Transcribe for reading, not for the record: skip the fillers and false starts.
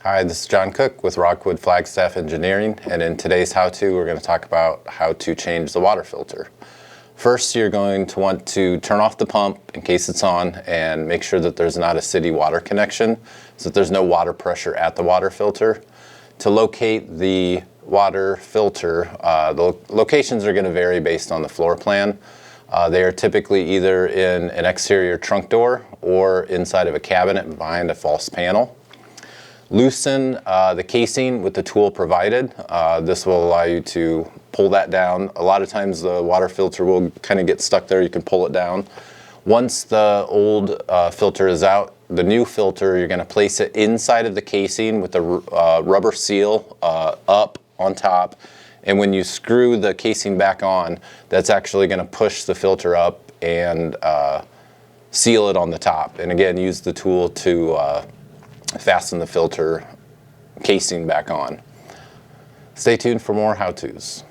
Hi, this is John Cook with Rockwood Flagstaff Engineering, and in today's how-to we're going to talk about how to change the water filter. First, you're going to want to turn off the pump in case it's on and make sure that there's not a city water connection, so that there's no water pressure at the water filter. To locate the water filter, the locations are going to vary based on the floor plan. They are typically either in an exterior trunk door or inside of a cabinet behind a false panel. Loosen the casing with the tool provided. This will allow you to pull that down. A lot of times the water filter will kind of get stuck there. You can pull it down. Once the old filter is out, the new filter, you're going to place it inside of the casing with a rubber seal up on top. And when you screw the casing back on, that's actually going to push the filter up and seal it on the top. And again, use the tool to fasten the filter casing back on. Stay tuned for more how-tos.